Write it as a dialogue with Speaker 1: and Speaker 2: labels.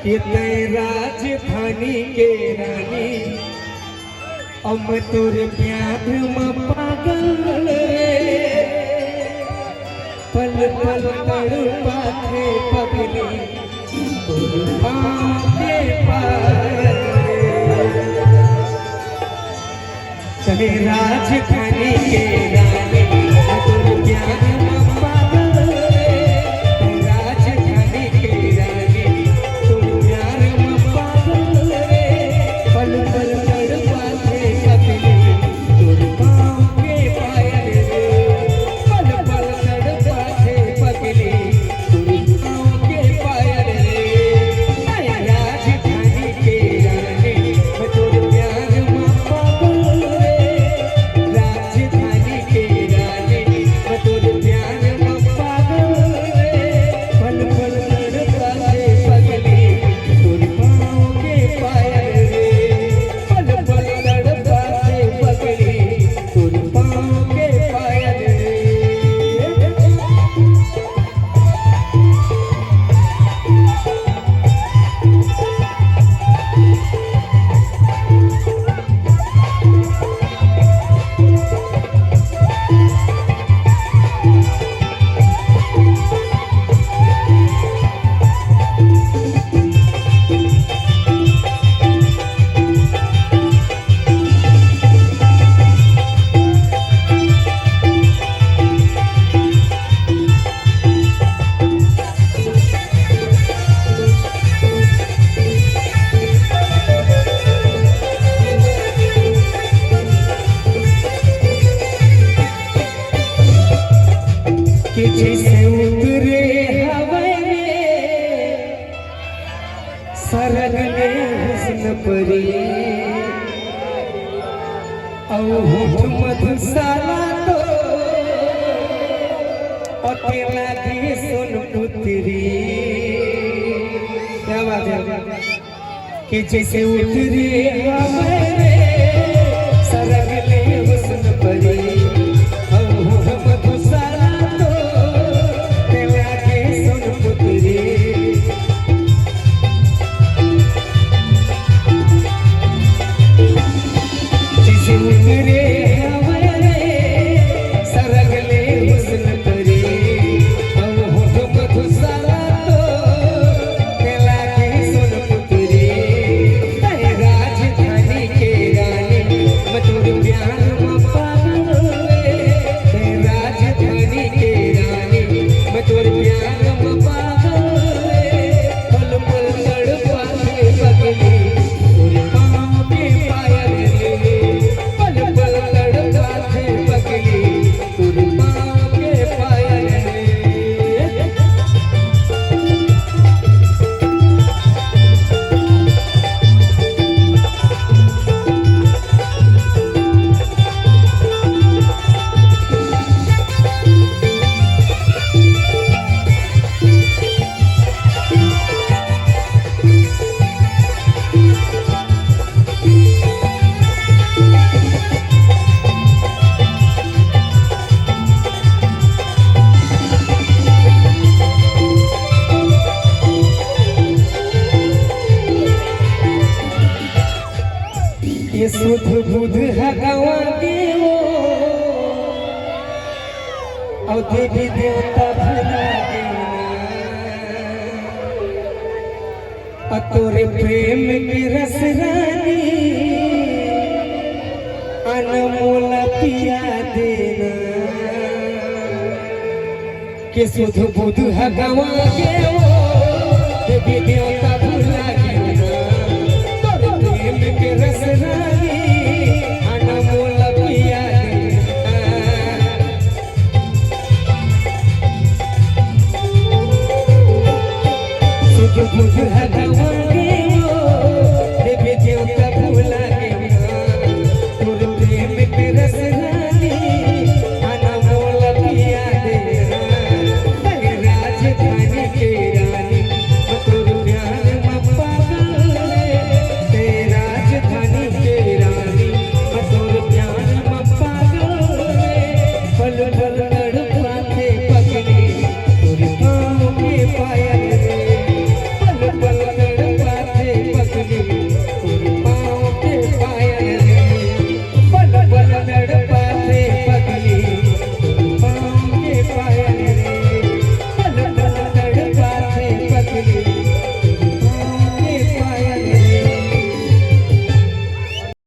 Speaker 1: कि तय राजधानी के रानी अब तोर प्यार में पागल रे पल पल तड़पाते पगली तोर पाँव के पायल तय राजधानी के रानी तोर प्यार में पागल रे राजधानी के रानी तोर प्यार में पागल रे पल पल तड़पाते पगली तोर पाँव के पायल रे पल पल तड़पाते पगली तोर पाँव के पायल रे राजधानी के रानी तोर प्यार में पागल रे राजधानी के रानी तोर प्यार में पागल रे पल पल तड़पाते पगली तोर पाँव के पायल रे पल पल तड़पाते पगली तोर पाँव के पायल रे कि जैसे उतरे हवा में सरग ले हुस्न परी औ होठ मधुशाला तो अकेला की सुन पुत्री क्या बात है कि जैसे उतरे हवा में सरग ले हुस्न परी ये सुध बुध हगवा देवो और देवी देवता भुला देना तोरे प्रेम की रस रानी अनमोल पिया देना कि सुध बुध हगवा देवो देवी देवता भुला देना तोरे प्रेम की रस रानी अनमोल पिया देना सुध बुध हगवा